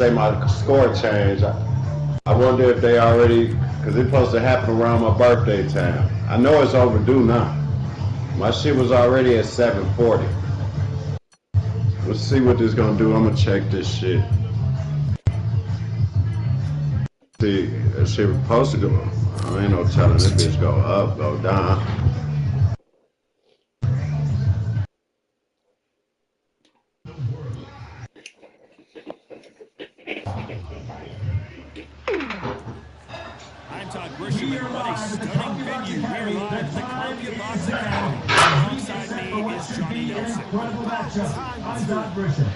say my score changed. I wonder if they already, because it's supposed to happen around my birthday time. I know it's overdue now. My shit was already at 740. Let's see what this gonna do. I'm gonna check this shit. See, that shit was supposed to go. I ain't no telling this bitch go up, go down. Everybody, stunning venue. We're live at the Columbia Box Academy. Alongside me is Johnny Nelson.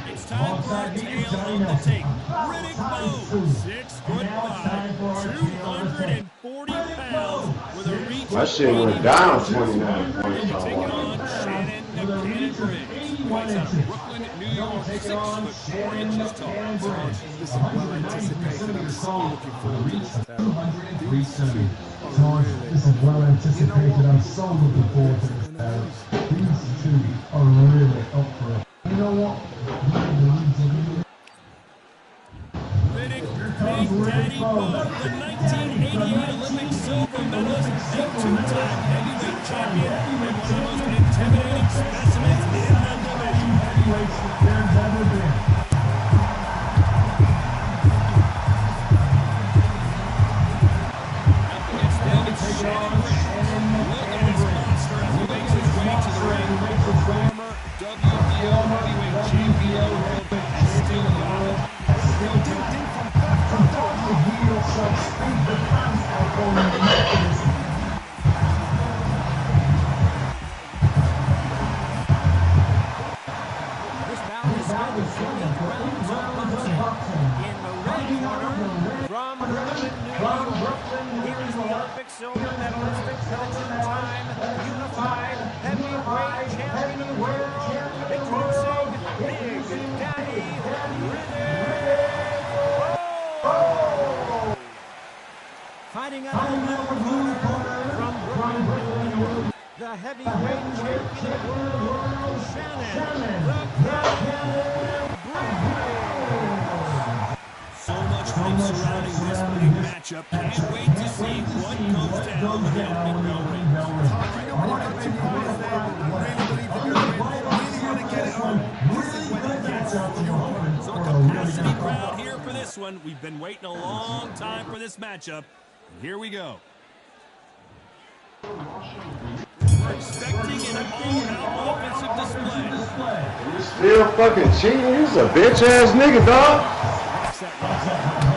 It's time for our tale of the tape. Riddick Bowe, 6'5", 240 pounds, with a reach. My shit went down 29 points. Taking on Shannon Briggs. Fights out of Brooklyn, New York, 6'4" tall. This is well anticipated. I'm so looking forward to this battle. 203. George, this is well anticipated. I'm so looking forward to this battle. These two are really up for it. You know what? Riddick, Big Daddy Bowe, the 1988 Olympic silver medalist, a two-time heavyweight champion, and one of the most intimidating specimens in the division. Heavyweights there's ever been. Shannon Briggs. Look at this monster as he makes his way to the ring. Former WBO heavyweight champion has still got it. Still tempting from back to dodge the wheel, so speed the fans out on the mechanism. This bout is scheduled for 8 rounds of boxing. In the red corner, from Brooklyn, New York, here is the Olympic silver medalist, the two-time unified heavyweight champion of the world, introducing Big Daddy Riddick Bowe. Fighting out of the middle corner, from Brooklyn, New York, the heavyweight champion of the world, Shannon the Cannon Briggs. So much hype surrounding this big matchup. Can't wait to see what goes down with the opening bell ring. So a capacity crowd here for this one. We've been waiting a long time for this matchup. And here we go. Expecting an all-out offensive display. You still fucking cheating? He's a bitch-ass nigga, dog.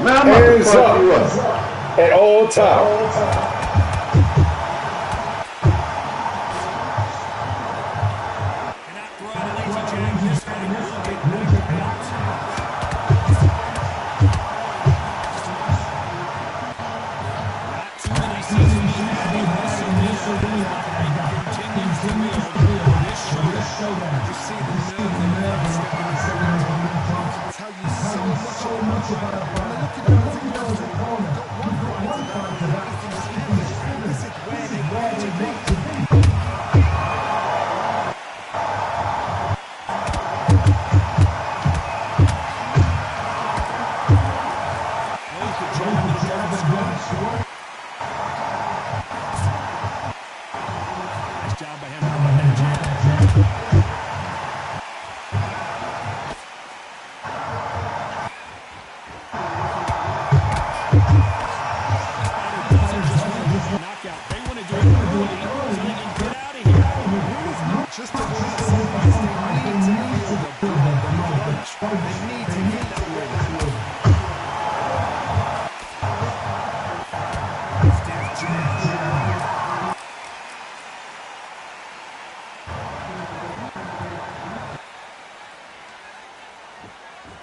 Man, I'm about to fuck you up at all times. Cannot throw out a lazy jab. This fight will get knocked out. Not too many seasons having this continues to build this showdown. You see the nerve that's tell you so much about it.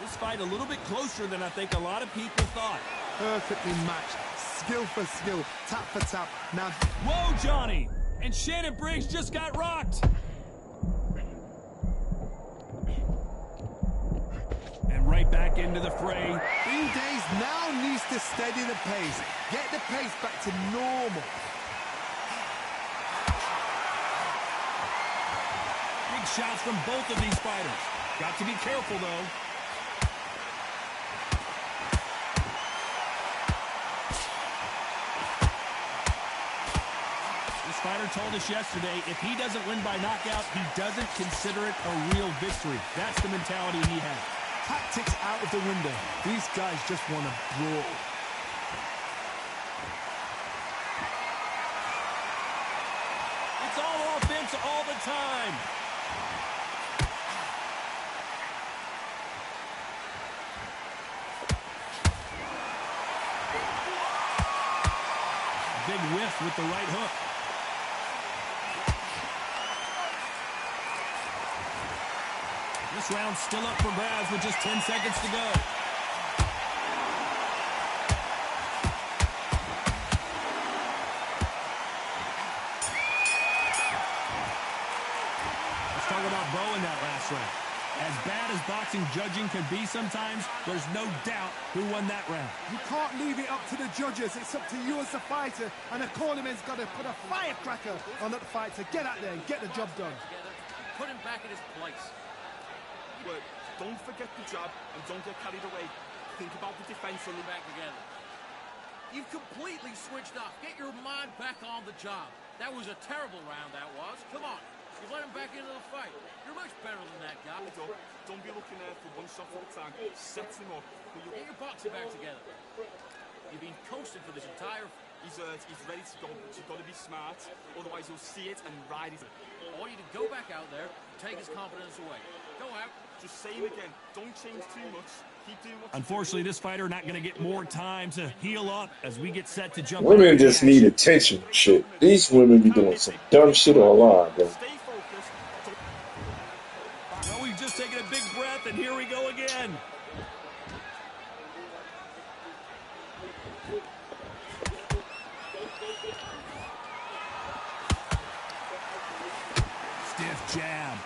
This fight a little bit closer than I think a lot of people thought. Perfectly matched, skill for skill, tap for tap. Now, whoa, Johnny! And Shannon Briggs just got rocked. And right back into the fray. Bean Days now needs to steady the pace, get the pace back to normal. Big shots from both of these fighters. Got to be careful, though. fighter told us yesterday, if he doesn't win by knockout, he doesn't consider it a real victory. That's the mentality he has. Tactics out of the window. These guys just want to brawl. It's all offense all the time. Big whiff with the right hook. This round's still up for grabs with just 10 seconds to go. Let's talk about Bo in that last round. As bad as boxing judging can be sometimes, there's no doubt who won that round. You can't leave it up to the judges. It's up to you as the fighter, and the cornerman's got to put a firecracker on that fighter. Get out there and get the job done. Put him back in his place. But don't forget the jab and don't get carried away. Think about the defense on the Back together. You've completely switched off. Get your mind back on the job. That was a terrible round, that was. Come on. You let him back into the fight. You're much better than that guy. Don't be looking there for one shot at a time. Set him up. Get your boxing back together. You've been coasting for this entire... He's ready to go, but you've got to be smart. Otherwise, you'll see it and ride it. I want you to go back out there and take his confidence away. Go out. Just say him again. Don't change too much. Keep doing what Unfortunately, this fighter not going to get more time to heal up as we get set to jump. Women just need attention. Shit. These women be doing some dumb shit online, bro. Stay focused. Well, we've just taken a big breath, and here we go again. Stiff jab.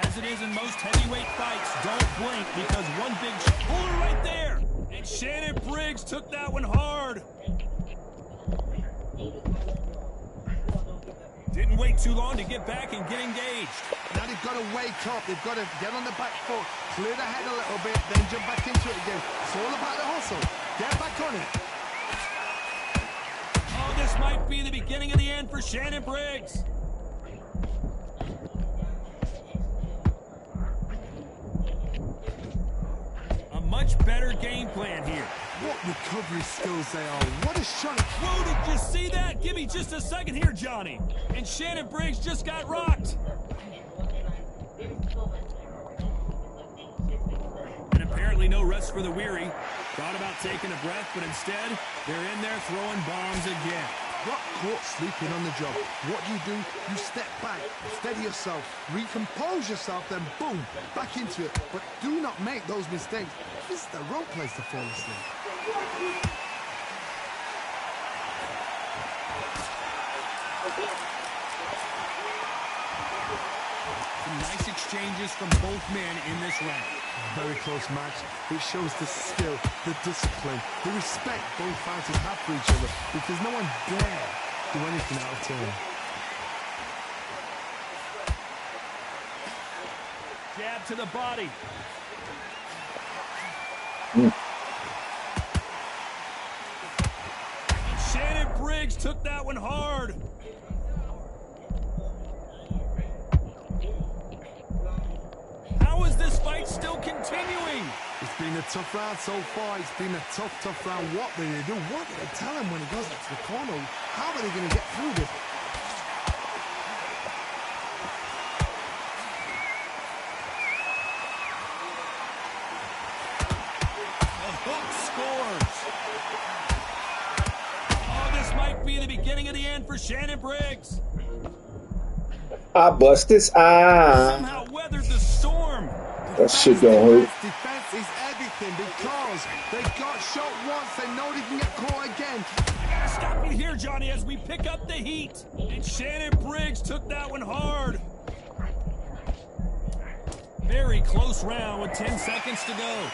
As it is in most heavyweight fights, don't blink because one big puller right there. And Shannon Briggs took that one hard. Didn't wait too long to get back and get engaged. Now they've got to wake up. They've got to get on the back foot, clear the head a little bit, then jump back into it again. It's all about the hustle. Get back on it. Oh, this might be the beginning of the end for Shannon Briggs. A much better game plan here. What recovery skills they are. What a shot. Whoa, did you see that? Give me just a second here, Johnny. And Shannon Briggs just got rocked. And apparently no rest for the weary. Thought about taking a breath, but instead, they're in there throwing bombs again. Got caught sleeping on the job. What do? You step back, steady yourself, recompose yourself, then boom, back into it. But do not make those mistakes. This is the wrong place to fall asleep. Some nice exchanges from both men in this round. Very close match. It shows the skill, the discipline, the respect both fighters have for each other, because no one dare do anything out of turn. Jab to the body. And Shannon Briggs took that one hard. How is this fight still continuing? It's been a tough round so far. It's been a tough round. What do they do? What do they tell him when he goes up to the corner? How are they going to get through this? The hook scores. Oh, this might be the beginning of the end for Shannon Briggs. I bust his eye. Somehow weathered the storm. That shit don't hurt. Defense is everything because they got shot once. They know they can get caught again. I gotta stop you here, Johnny, as we pick up the heat. And Shannon Briggs took that one hard. Very close round with 10 seconds to go.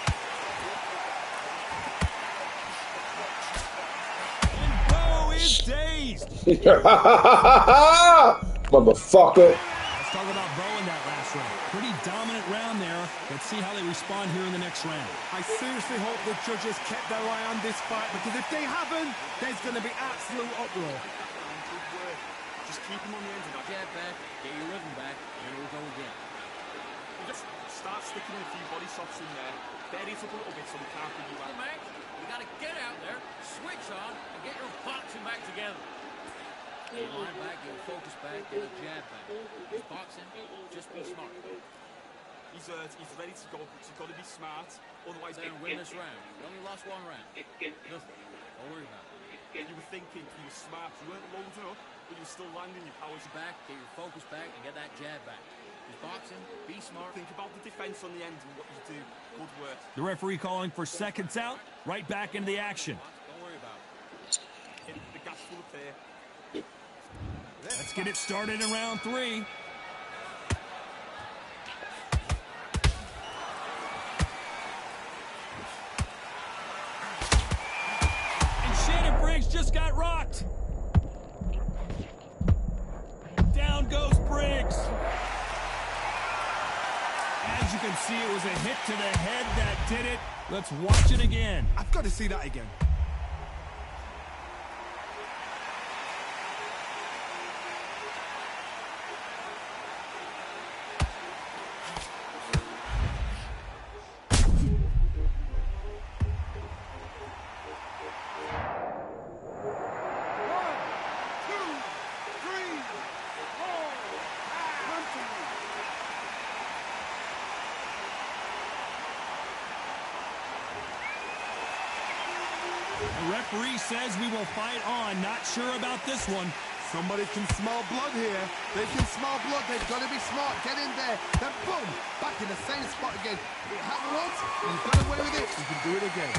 And Bo is dazed. Motherfucker. Let's talk about Bo in that last round. Pretty dominant 10-minute round there. Let's see how they respond here in the next round. I seriously hope the judges kept their eye on this fight, because if they haven't, there's going to be absolute uproar. Good work. Just keep him on the end of that. Jab back, get your rhythm back, and we'll go again. Just start sticking in a few body shots in there. Bury it up a little bit so we can't put you out. Hey, Mac, you got to get out there, switch on, and get your boxing back together. Get your line back, get your focus back, get your jab back. It's boxing, just be smart. He's ready to go, but you've got to be smart. Otherwise, Then win this round. You only lost one round. Nothing. Don't worry about it. you were thinking you were smart. You weren't loading up, but you were still landing your powers. Back, get your focus back, and get that jab back. It's boxing, be smart. Think about the defense on the end and what you do. Good work. The referee calling for seconds out. Right back into the action. Don't worry about it. The gap's full of there. Let's get it started in round 3. And Shannon Briggs just got rocked. Down goes Briggs. As you can see, it was a hit to the head that did it. Let's watch it again. I've got to see that again. The referee says we will fight on. Not sure about this one. Somebody can smell blood here. They can smell blood. They've got to be smart. Get in there. Then boom, back in the same spot again. It happened once. You got away with it. You can do it again.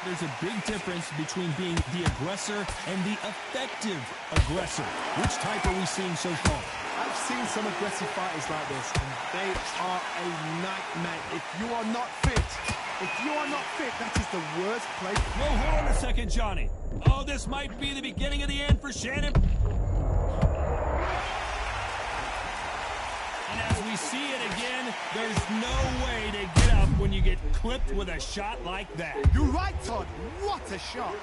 There's a big difference between being the aggressor and the effective aggressor. Which type are we seeing so far? I've seen some aggressive fighters like this, and they are a nightmare. If you are not fit, that is the worst place. Whoa, hold on a second, Johnny. Oh, this might be the beginning of the end for Shannon. And as we see it again, there's no way to get up when you get clipped with a shot like that. You're right, Todd. What a shot.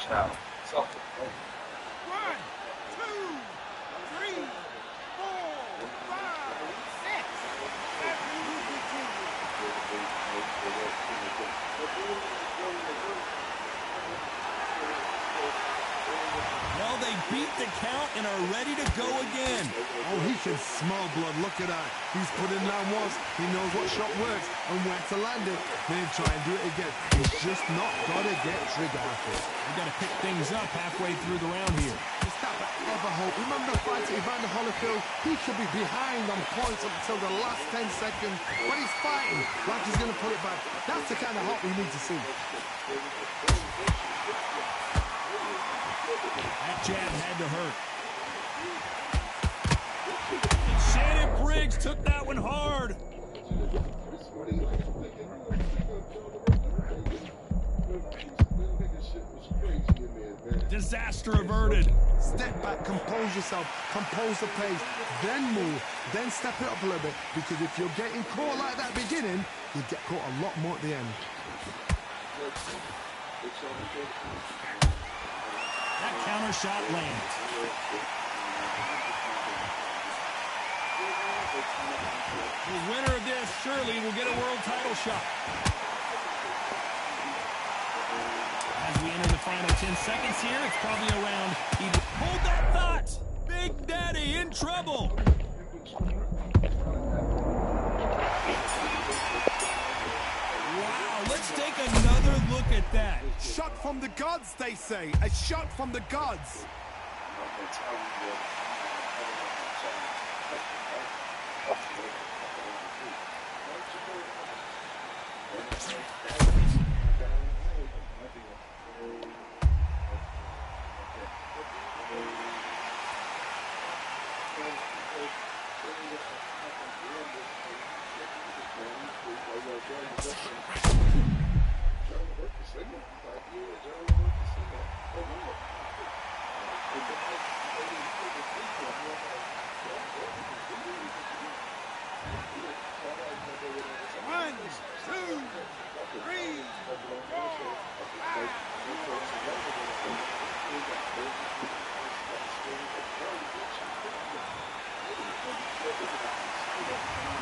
Ciao. 1, 2, 3, 4, 5, 6, 7. Well, they beat the count and are ready to go again. Oh, he can smell blood. Look at that. He's put in down once. He knows what shot works and where to land it. Then try and do it again. He's just not got to get trigger happy. We got to pick things up halfway through the round here. Is that the ever hope? Remember the fight at Evander Holyfield? He could be behind on points up until the last 10 seconds. But he's fighting like he's going to put it back. That's the kind of hope we need to see. That jab had to hurt. And Shannon Briggs took that one hard. Disaster averted. Step back, compose yourself, compose the pace, then move, then step it up a little bit. Because if you're getting caught like that beginning, you get caught a lot more at the end. That counter shot lands. The winner of this surely will get a world title shot. As we enter the final 10 seconds here, it's probably around even. Hold that thought! Big Daddy in trouble! Wow, let's take another look at that. Shot from the gods, they say. A shot from the gods.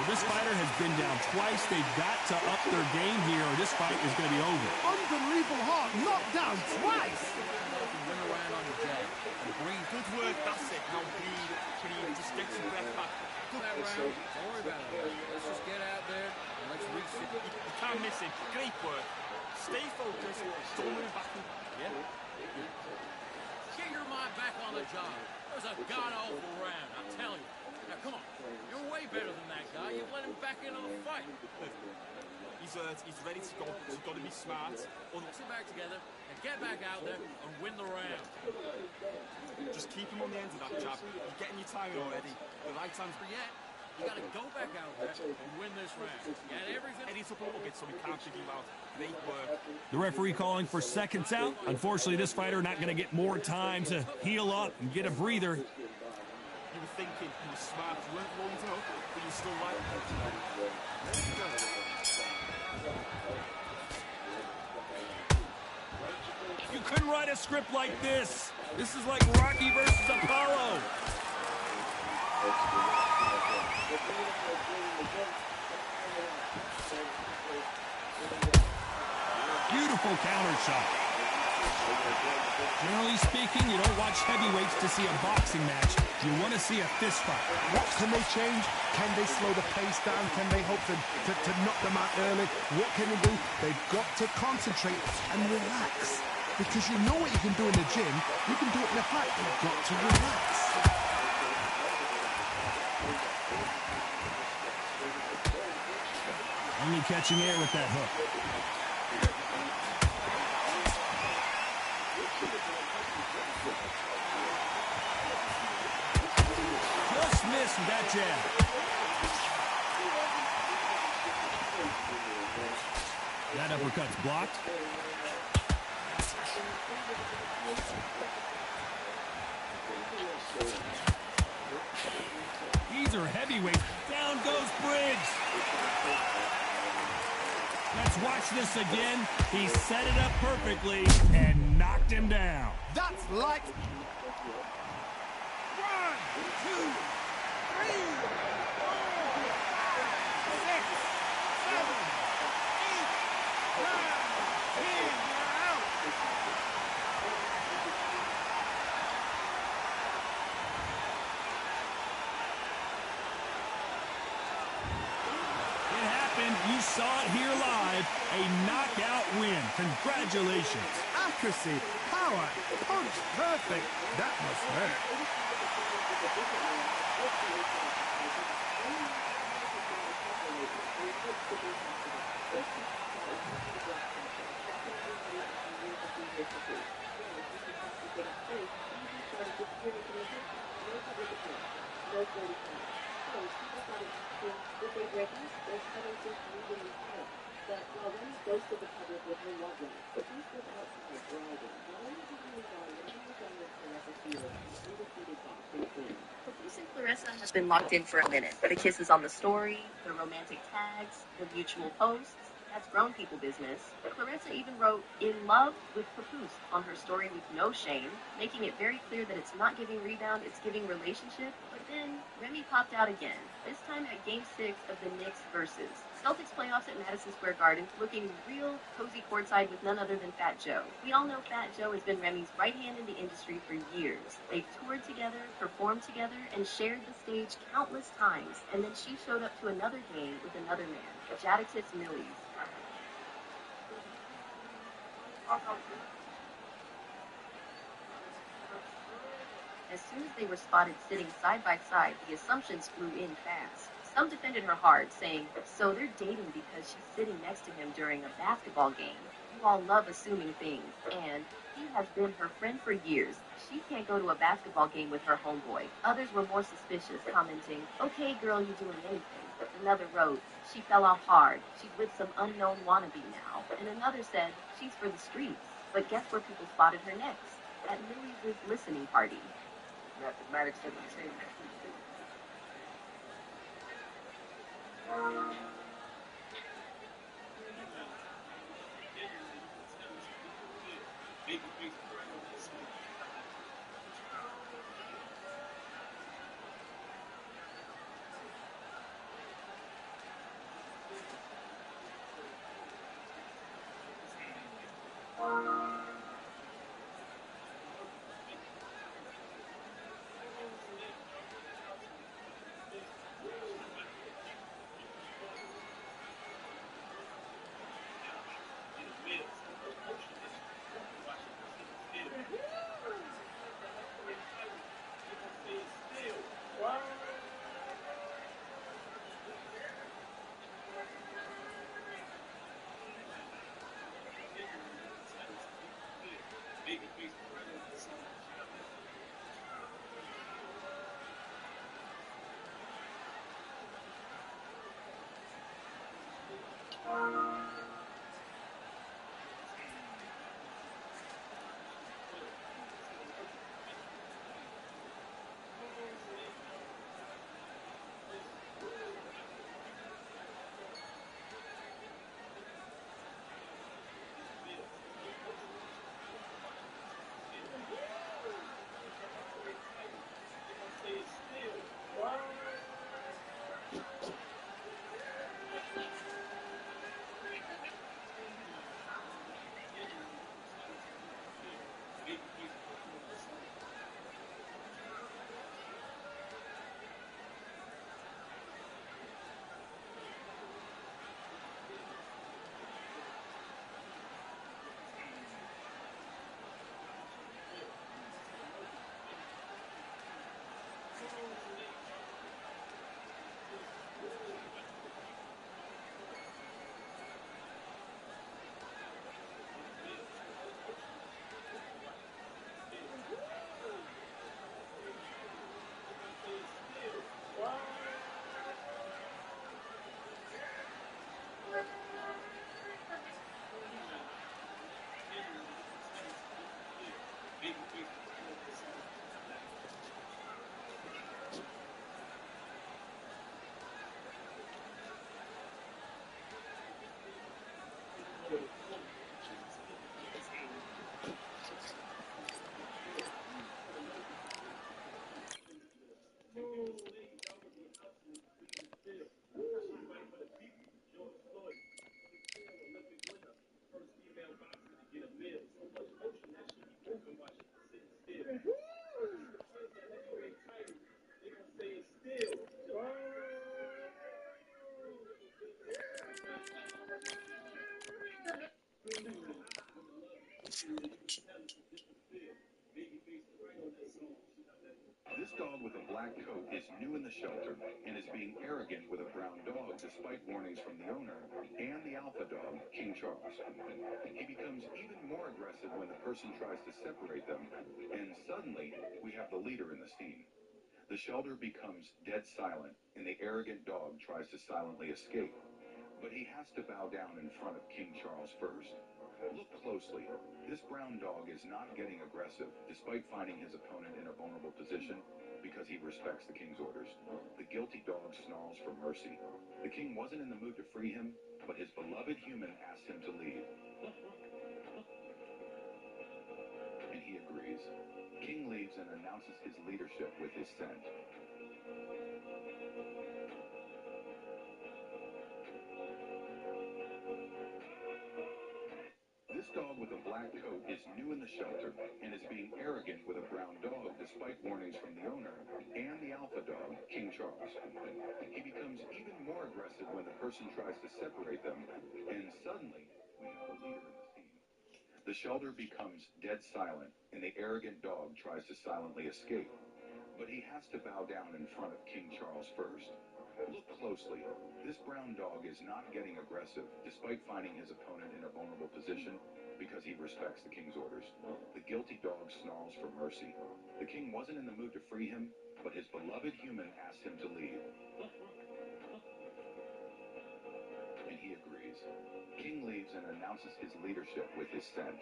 Well, this fighter has been down twice. They've got to up their game here, or this fight is going to be over. Unbelievable hard, knocked down twice. Win around on the jab. And breathe. Good work, that's it. Now breathe. Just get your breath back. Good That round, don't worry about it. Let's just get out there and let's reset. You can't miss it. Great work. Stay focused. Don't move back. Yeah. Get your mind back on the job. It was a god-awful round, I tell you. Now, come on. You're way better than that guy. You've let him back into the fight. He's ready to go. He's got to be smart. Sit back together and get back out there and win the round. Just keep him on the end of that jab. You're getting your timing already. The right time's But yet, you got to go back out there and win this round. You got everything. Eddie's up a little bit, so we can't figure you out. Great work. The referee calling for seconds out. Unfortunately, this fighter not going to get more time to heal up and get a breather. You were thinking, you were smart, you weren't rolling it up, but you still like it. You couldn't write a script like this. This is like Rocky versus Apollo. Beautiful counter shot. Generally speaking, you don't watch heavyweights to see a boxing match. You want to see a fist fight. What can they change? Can they slow the pace down? Can they hope to knock them out early? What can they do? They've got to concentrate and relax. Because you know what you can do in the gym, you can do it in the fight. You've got to relax. Only catching air with that hook. Just missed with that jab. That uppercut's blocked. These are heavyweights. Down goes Briggs. Let's watch this again. He set it up perfectly and knocked him down. That's like... 1, 2, 3, 4, 5, 6, 7, 8, 9, 10. You saw it here live. A knockout win. Congratulations. accuracy, power, punch, perfect. That must hurt. Clarissa has been locked in for a minute. The kisses on the story, the romantic tags, the mutual posts, that's grown people business. Clarissa even wrote, "In love with Papoose" on her story with no shame, making it very clear that it's not giving rebound, it's giving relationship. But then, Remy popped out again, this time at Game 6 of the Knicks versus Celtics playoffs at Madison Square Garden, looking real cozy courtside with none other than Fat Joe. We all know Fat Joe has been Remy's right hand in the industry for years. They've toured together, performed together, and shared the stage countless times. And then she showed up to another game with another man, Jadakiss Millies. As soon as they were spotted sitting side by side, the assumptions flew in fast. Some defended her hard, saying, "So they're dating because she's sitting next to him during a basketball game." you all love assuming things, and he has been her friend for years. She can't go to a basketball game with her homeboy. Others were more suspicious, commenting, "Okay, girl, you doing anything." Another wrote, "She fell off hard. She's with some unknown wannabe now." And another said, "She's for the streets." But guess where people spotted her next? At Louie's listening party. Mathematics said the same. This dog with a black coat is new in the shelter and is being arrogant with a brown dog despite warnings from the owner and the alpha dog, King Charles. He becomes even more aggressive when the person tries to separate them, and suddenly we have the leader in the scene. The shelter becomes dead silent, and the arrogant dog tries to silently escape. But he has to bow down in front of King Charles first. Look closely. This brown dog is not getting aggressive, despite finding his opponent in a vulnerable position, because he respects the king's orders. The guilty dog snarls for mercy. The king wasn't in the mood to free him, but his beloved human asked him to leave. And he agrees. King leaves and announces his leadership with his scent. This dog with a black coat is new in the shelter and is being arrogant with a brown dog despite warnings from the owner and the alpha dog, King Charles. He becomes even more aggressive when the person tries to separate them, and suddenly we have the leader in the scene. The shelter becomes dead silent, and the arrogant dog tries to silently escape. But he has to bow down in front of King Charles first. Look closely. This brown dog is not getting aggressive, despite finding his opponent in a vulnerable position, because he respects the king's orders. The guilty dog snarls for mercy. The king wasn't in the mood to free him, but his beloved human asked him to leave. And he agrees. King leaves and announces his leadership with his scent.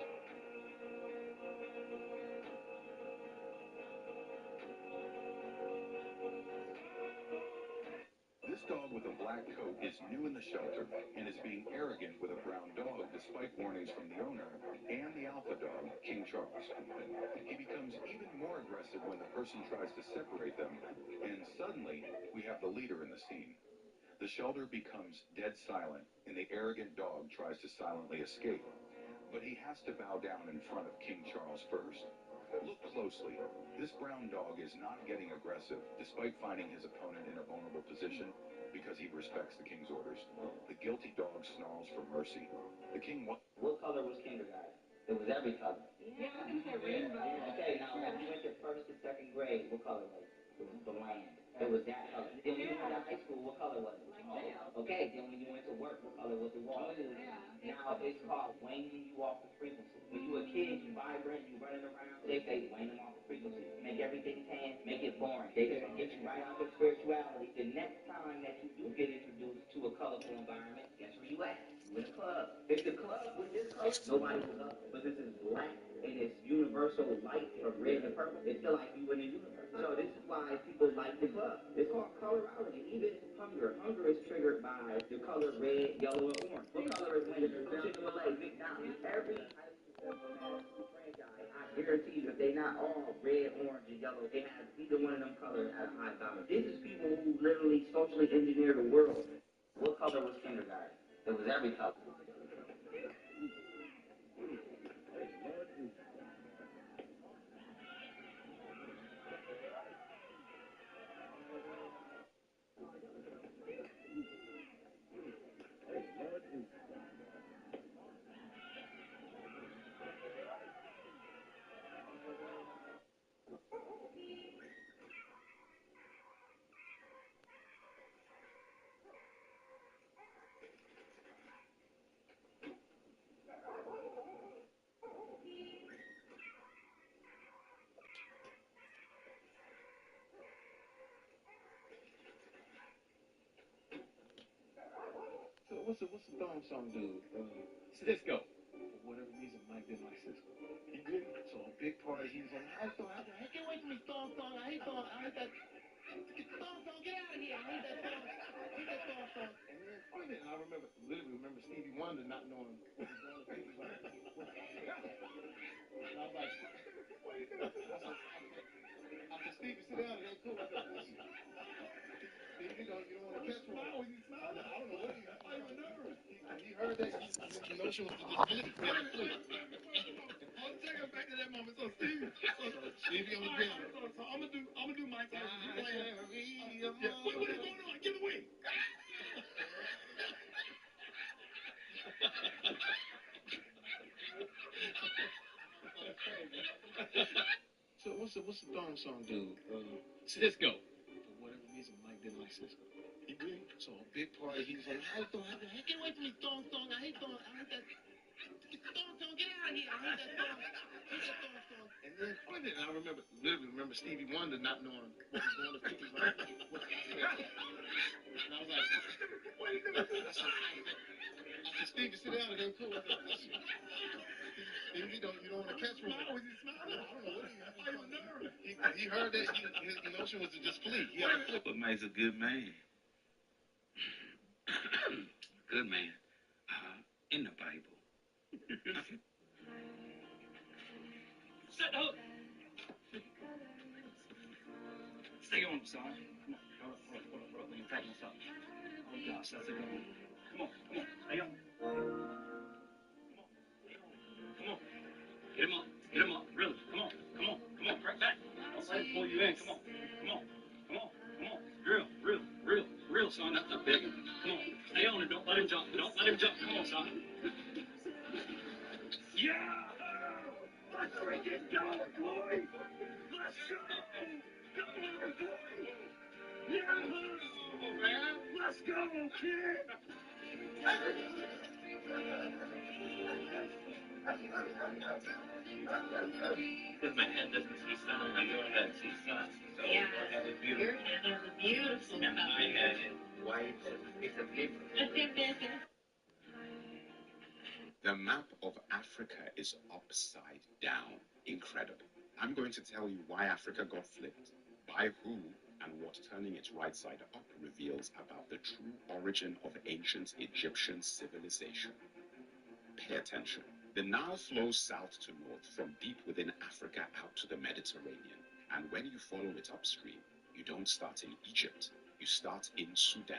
This dog with a black coat is new in the shelter and is being arrogant with a brown dog despite warnings from the owner and the alpha dog, King Charles. He becomes even more aggressive when the person tries to separate them, and suddenly we have the leader in the scene. The shelter becomes dead silent, and the arrogant dog tries to silently escape. But he has to bow down in front of King Charles first. Look closely. This brown dog is not getting aggressive, despite finding his opponent in a vulnerable position, because he respects the king's orders. The guilty dog snarls for mercy. The king What color was kindergarten? It was every color. Yeah, I think they're rainbow. Okay, now when you went to first and second grade, what color was it? It was bland. It was that color. Then when you went to high school, what color was it? Okay, then when you went to work, what color was the wall? Now it's called waning you off the frequency. When you a kid, you vibrant, you running around, they say wane them off the frequency. Make everything tan, make it boring. They just get you right out of spirituality. The next time that you do get introduced to a colorful environment, guess where you at? You in a club. If the club was this color, nobody was up. But this is black and it's universal light from red to purple. It's still like you in the universe. So this is why people like the club. It's called colorology. Even hunger. Hunger is triggered by the color red, yellow, and orange. What color is when Chick-fil-A, McDonald's, every franchise, I guarantee you, if they not all red, orange, and yellow, they have either one of them colors at a high value. This is people who literally socially engineer the world. What color was kindergarten? It was every color. So what's the thong song do? Cisco. For whatever reason, Mike didn't like Cisco. He didn't. So a big party, he was like, I can't wait for me thong. I hate thong. I hate that. Thong, get out of here. I hate that thong. And then, wait a minute, I literally remember Stevie Wonder not knowing what was going on. He was like, and I was like, what are you doing? I said, Stevie, sit down. It ain't cool. I said, listen. Stevie, you don't want to catch one. I don't know what he was. I was nervous. He heard that. The notion was to just flee. I'll take us back to that moment. So Stevie on the piano. So I'm gonna do Mike Tyson. He's playing. What is going on? Get away. So what's the thong song do? Cisco. For whatever reason, Mike didn't like Cisco. He did. So a big party, he was like, I can't wait for me thong. I hate thong. I hate that. Thong, get out of here. I hate that thong. And then, wait a minute, I literally remember Stevie Wonder not knowing what was going on. He was like, what I said. And I was like, wait a minute. I said, Stevie, sit down. It ain't cool. I said, listen. Stevie, you don't want to catch one. Why was he smiling? I don't know what he was. I was nervous. He heard that. His notion was to just flee. But Mike's a good man. Good man. In the Bible. Set up. Stay on, son. Come on. Hold up. Let me practice something. Oh, gosh, that's a good one. Come on. Stay on. Come on. Get him up. Really. Come on. Crack back. Don't let him pull you in. Come on. Real, son. That's not big. Come on. Stay on and don't let him jump. Come on, son. Yeah! Let's freaking go, boy! Let's go! Go, boy! Yeah! man. Let's go, kid. Because my head doesn't see sun, and your head sees sun. So yeah. Your head is beautiful. Your head has a beautiful and my head is white. It's a paper. The map of Africa is upside down. Incredible. I'm going to tell you why Africa got flipped, by who, and what turning it right side up reveals about the true origin of ancient Egyptian civilization. Pay attention. The Nile flows south to north from deep within Africa out to the Mediterranean. And when you follow it upstream, you don't start in Egypt. You start in Sudan.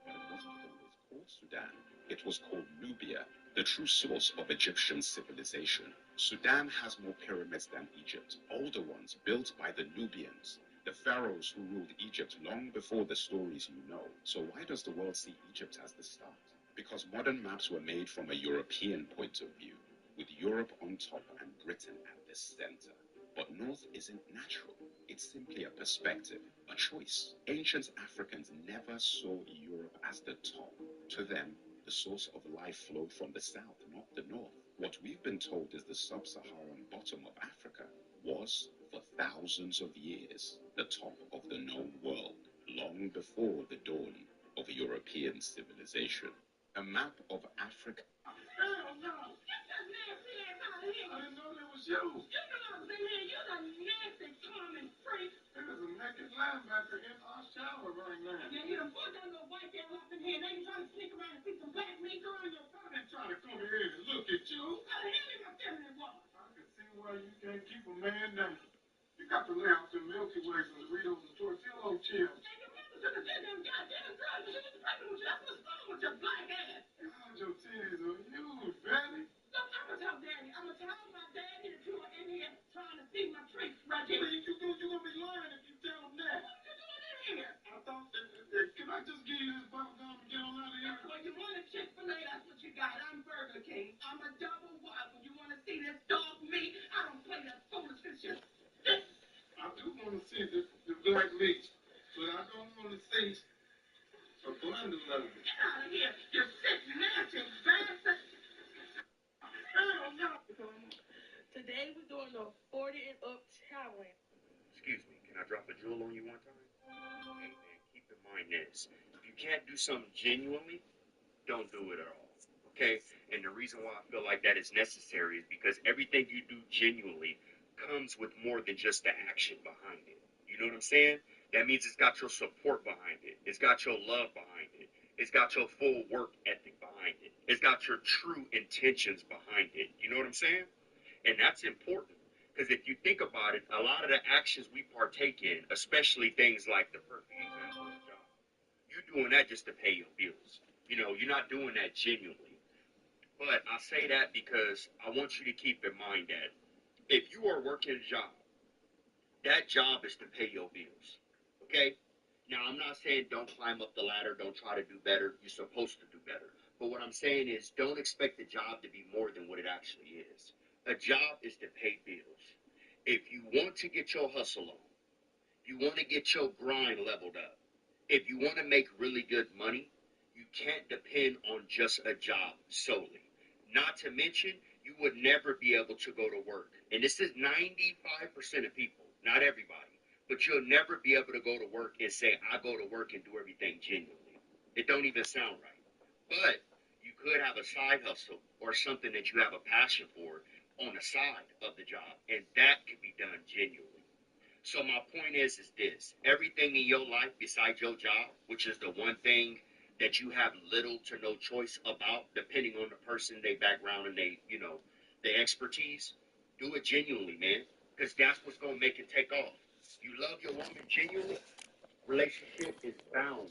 But it wasn't always called Sudan. It was called Nubia, the true source of Egyptian civilization. Sudan has more pyramids than Egypt, older ones built by the Nubians, the pharaohs who ruled Egypt long before the stories you know. So why does the world see Egypt as the start? Because modern maps were made from a European point of view, with Europe on top and Britain at the center. But North isn't natural. It's simply a perspective, a choice. Ancient Africans never saw Europe as the top. To them, the source of life flowed from the south, not the north. What we've been told is the sub-Saharan bottom of Africa was, for thousands of years, the top of the known world, long before the dawn of European civilization. A map of Africa. Hell no! Get that nasty ass out of here! I didn't know that was you! You know I was in here! You're the nasty, common freak! There's a naked linebacker in our shower right now. Yeah, you done pulled that little white girl up in here. Now you trying to sneak around and see some black meat girl in your phone? I didn't try to come here and look at you. How the hell did my feminine walk? I can see why you can't keep a man down. You got to lay off some Milky Ways and Doritos and tortilla chips. And your mother should have said them goddamn drugs. She was pregnant with you. That's what's wrong with your black ass. God, your titties are huge, Betty. Look, I'm gonna tell Daddy. I'm gonna tell my daddy that you are in here trying to see my treats right here. You gonna be lying if you tell him that. What are you doing in here? I thought, can I just give you this bubble gum and get on out of here? Well, you want a Chick-fil-A, that's what you got. I'm Burger King. I'm a double wide. When you want to see this dog meat, I don't play that foolishness shit. I do want to see the black meat, but I don't want to see a bundle of it. Get out of here, you sick, nasty bastard. Hell no. Today we're doing the 40 and up challenge. Excuse me, can I drop a jewel on you one time? Hey man, keep in mind this. If you can't do something genuinely, don't do it at all. Okay? And the reason why I feel like that is necessary is because everything you do genuinely comes with more than just the action behind it. You know what I'm saying? That means it's got your support behind it. It's got your love behind it. It's got your full work ethic behind it. It's got your true intentions behind it. You know what I'm saying? And that's important. Because if you think about it, a lot of the actions we partake in, especially things like the perfect example of the job, you're doing that just to pay your bills. You know, you're not doing that genuinely. But I say that because I want you to keep in mind that if you are working a job, that job is to pay your bills. Okay? Now, I'm not saying don't climb up the ladder, don't try to do better. You're supposed to do better. But what I'm saying is don't expect the job to be more than what it actually is. A job is to pay bills. If you want to get your hustle on, you want to get your grind leveled up, if you want to make really good money, you can't depend on just a job solely. Not to mention, you would never be able to go to work. And this is 95% of people, not everybody. But you'll never be able to go to work and say, I go to work and do everything genuinely. It don't even sound right. But you could have a side hustle or something that you have a passion for on the side of the job. And that can be done genuinely. So my point is this. Everything in your life besides your job, which is the one thing that you have little to no choice about, depending on the person, their background, and their expertise, do it genuinely, man. Because that's what's going to make it take off. You love your woman genuinely, relationship is bound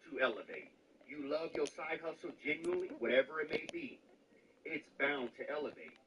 to elevate. You love your side hustle genuinely, whatever it may be, it's bound to elevate.